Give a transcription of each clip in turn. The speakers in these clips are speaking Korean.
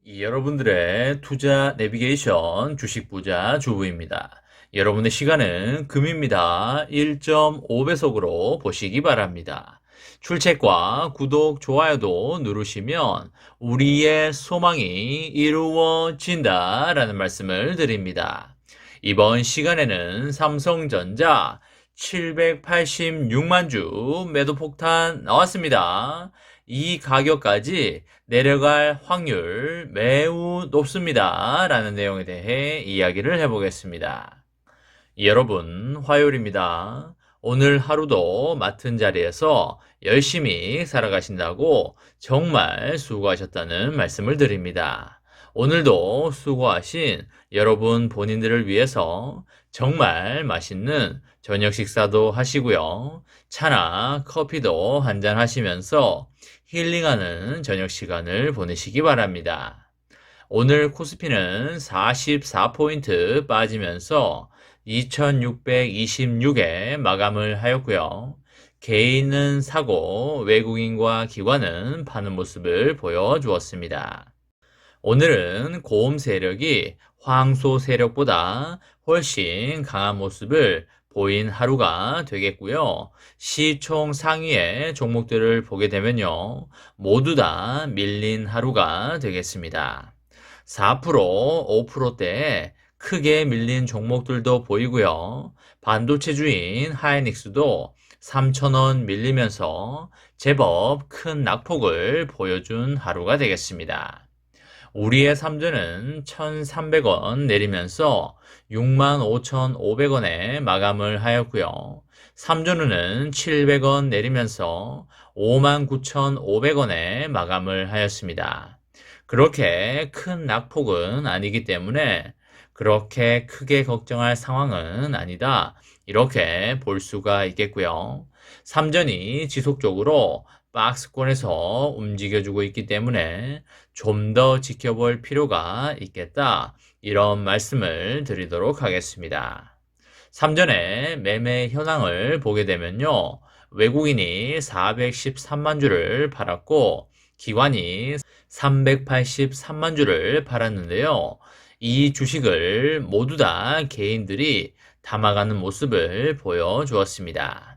여러분들의 투자 내비게이션 주식 부자 주부입니다. 여러분의 시간은 금입니다. 1.5배속으로 보시기 바랍니다. 출첵과 구독, 좋아요도 누르시면 우리의 소망이 이루어진다 라는 말씀을 드립니다. 이번 시간에는 삼성전자 786만 주 매도 폭탄 나왔습니다. 이 가격까지 내려갈 확률 매우 높습니다. 라는 내용에 대해 이야기를 해보겠습니다. 여러분, 화요일입니다. 오늘 하루도 맡은 자리에서 열심히 살아가신다고 정말 수고하셨다는 말씀을 드립니다. 오늘도 수고하신 여러분 본인들을 위해서 정말 맛있는 저녁 식사도 하시고요. 차나 커피도 한잔 하시면서 힐링하는 저녁 시간을 보내시기 바랍니다. 오늘 코스피는 44포인트 빠지면서 2626에 마감을 하였고요. 개인은 사고 외국인과 기관은 파는 모습을 보여주었습니다. 오늘은 고음 세력이 황소 세력보다 훨씬 강한 모습을 보인 하루가 되겠고요. 시총 상위의 종목들을 보게 되면요. 모두 다 밀린 하루가 되겠습니다. 4%, 5%대에 크게 밀린 종목들도 보이고요. 반도체주인 하이닉스도 3,000원 밀리면서 제법 큰 낙폭을 보여준 하루가 되겠습니다. 우리의 삼전은 1,300원 내리면서 65,500원에 마감을 하였고요. 삼전은 700원 내리면서 59,500원에 마감을 하였습니다. 그렇게 큰 낙폭은 아니기 때문에 그렇게 크게 걱정할 상황은 아니다. 이렇게 볼 수가 있겠고요. 삼전이 지속적으로 박스권에서 움직여주고 있기 때문에 좀 더 지켜볼 필요가 있겠다. 이런 말씀을 드리도록 하겠습니다. 삼전의 매매 현황을 보게 되면요. 외국인이 413만 주를 팔았고 기관이 383만 주를 팔았는데요. 이 주식을 모두 다 개인들이 담아가는 모습을 보여주었습니다.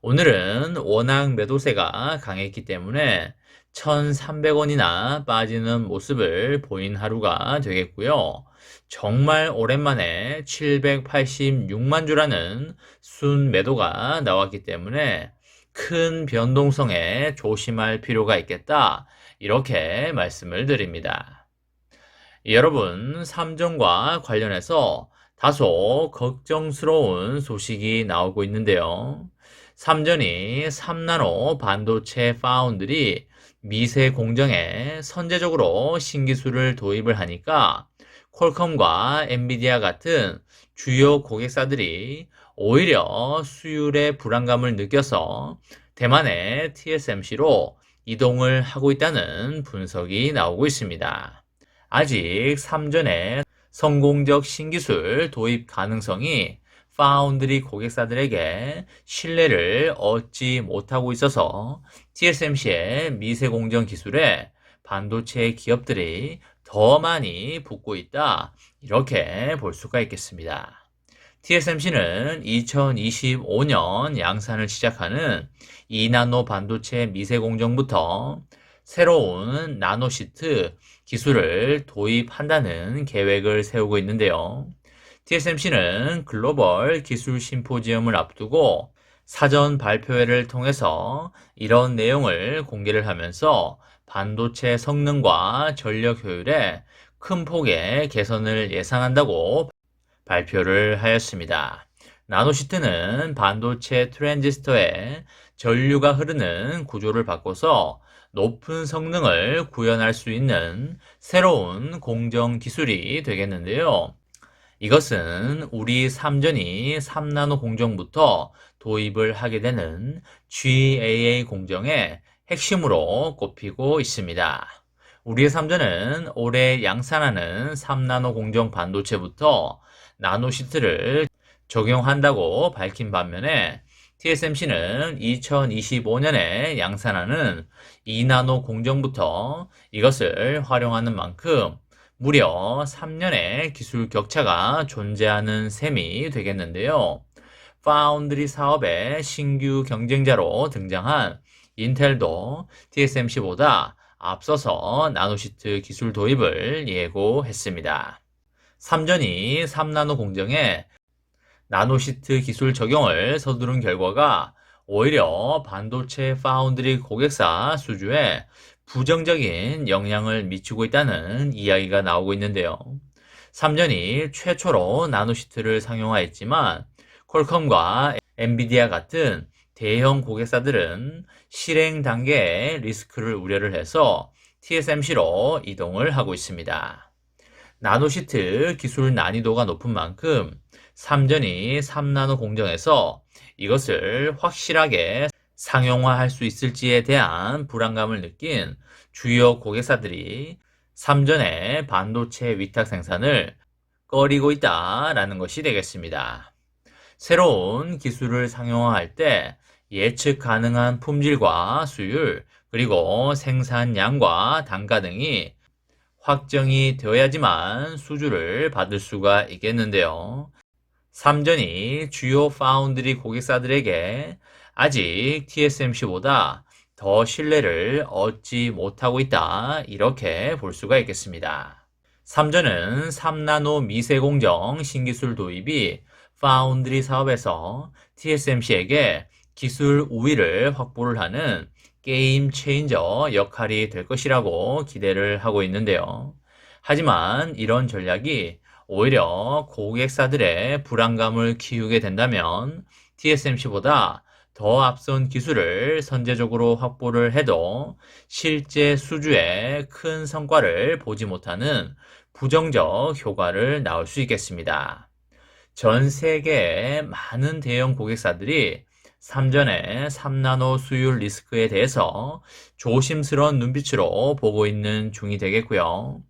오늘은 워낙 매도세가 강했기 때문에 1,300원이나 빠지는 모습을 보인 하루가 되겠고요. 정말 오랜만에 786만 주라는 순 매도가 나왔기 때문에 큰 변동성에 조심할 필요가 있겠다. 이렇게 말씀을 드립니다. 여러분, 삼정과 관련해서 다소 걱정스러운 소식이 나오고 있는데요. 삼전이 3나노 반도체 파운드리 미세 공정에 선제적으로 신기술을 도입을 하니까 퀄컴과 엔비디아 같은 주요 고객사들이 오히려 수율의 불안감을 느껴서 대만의 TSMC로 이동을 하고 있다는 분석이 나오고 있습니다. 아직 삼전의 성공적 신기술 도입 가능성이 파운드리 고객사들에게 신뢰를 얻지 못하고 있어서 TSMC의 미세공정 기술에 반도체 기업들이 더 많이 붙고 있다. 이렇게 볼 수가 있겠습니다. TSMC는 2025년 양산을 시작하는 2나노 반도체 미세공정부터 새로운 나노시트 기술을 도입한다는 계획을 세우고 있는데요. TSMC는 글로벌 기술 심포지엄을 앞두고 사전 발표회를 통해서 이런 내용을 공개를 하면서 반도체 성능과 전력 효율에 큰 폭의 개선을 예상한다고 발표를 하였습니다. 나노시트는 반도체 트랜지스터에 전류가 흐르는 구조를 바꿔서 높은 성능을 구현할 수 있는 새로운 공정 기술이 되겠는데요. 이것은 우리 삼전이 3나노 공정부터 도입을 하게 되는 GAA 공정의 핵심으로 꼽히고 있습니다. 우리의 삼전은 올해 양산하는 3나노 공정 반도체부터 나노시트를 적용한다고 밝힌 반면에 TSMC는 2025년에 양산하는 2나노 공정부터 이것을 활용하는 만큼 무려 3년의 기술 격차가 존재하는 셈이 되겠는데요. 파운드리 사업의 신규 경쟁자로 등장한 인텔도 TSMC보다 앞서서 나노시트 기술 도입을 예고했습니다. 삼전이 3나노 공정에 나노시트 기술 적용을 서두른 결과가 오히려 반도체 파운드리 고객사 수주에 부정적인 영향을 미치고 있다는 이야기가 나오고 있는데요. 삼전이 최초로 나노시트를 상용화했지만 퀄컴과 엔비디아 같은 대형 고객사들은 실행 단계의 리스크를 우려를 해서 TSMC로 이동을 하고 있습니다. 나노시트 기술 난이도가 높은 만큼 삼전이 3나노 공정에서 이것을 확실하게 상용화할 수 있을지에 대한 불안감을 느낀 주요 고객사들이 삼전의 반도체 위탁 생산을 꺼리고 있다라는 것이 되겠습니다. 새로운 기술을 상용화할 때 예측 가능한 품질과 수율, 그리고 생산량과 단가 등이 확정이 되어야지만 수주를 받을 수가 있겠는데요. 삼전이 주요 파운드리 고객사들에게 아직 TSMC보다 더 신뢰를 얻지 못하고 있다, 이렇게 볼 수가 있겠습니다. 삼전은 3나노 미세공정 신기술 도입이 파운드리 사업에서 TSMC에게 기술 우위를 확보를 하는 게임 체인저 역할이 될 것이라고 기대를 하고 있는데요. 하지만 이런 전략이 오히려 고객사들의 불안감을 키우게 된다면 TSMC보다 더 앞선 기술을 선제적으로 확보를 해도 실제 수주에 큰 성과를 보지 못하는 부정적 효과를 낳을 수 있겠습니다. 전 세계의 많은 대형 고객사들이 삼전의 3나노 수율 리스크에 대해서 조심스러운 눈빛으로 보고 있는 중이 되겠고요.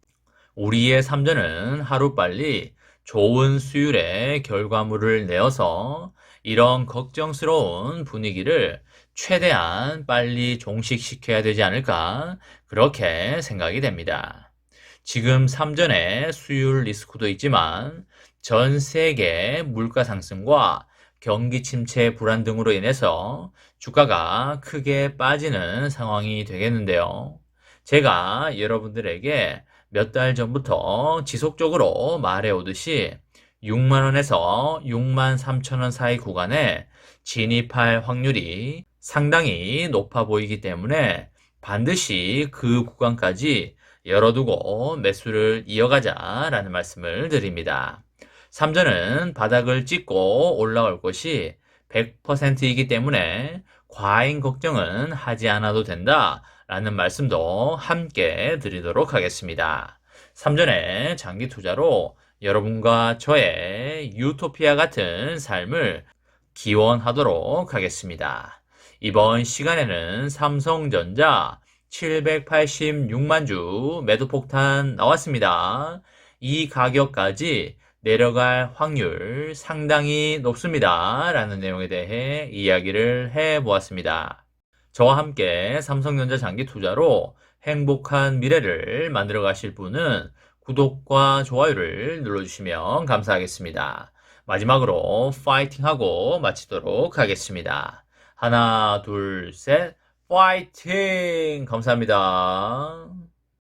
우리의 삼전은 하루빨리 좋은 수율의 결과물을 내어서 이런 걱정스러운 분위기를 최대한 빨리 종식시켜야 되지 않을까, 그렇게 생각이 됩니다. 지금 삼전의 수율 리스크도 있지만 전 세계 물가 상승과 경기 침체 불안 등으로 인해서 주가가 크게 빠지는 상황이 되겠는데요. 제가 여러분들에게 몇 달 전부터 지속적으로 말해오듯이 6만원에서 6만 3천원 사이 구간에 진입할 확률이 상당히 높아 보이기 때문에 반드시 그 구간까지 열어두고 매수를 이어가자라는 말씀을 드립니다. 삼전은 바닥을 찍고 올라올 것이 100%이기 때문에 과잉 걱정은 하지 않아도 된다 라는 말씀도 함께 드리도록 하겠습니다. 삼전의 장기 투자로 여러분과 저의 유토피아 같은 삶을 기원하도록 하겠습니다. 이번 시간에는 삼성전자 786만 주 매도 폭탄 나왔습니다. 이 가격까지 내려갈 확률 상당히 높습니다. 라는 내용에 대해 이야기를 해보았습니다. 저와 함께 삼성전자 장기 투자로 행복한 미래를 만들어 가실 분은 구독과 좋아요를 눌러주시면 감사하겠습니다. 마지막으로 파이팅하고 마치도록 하겠습니다. 하나, 둘, 셋, 파이팅! 감사합니다.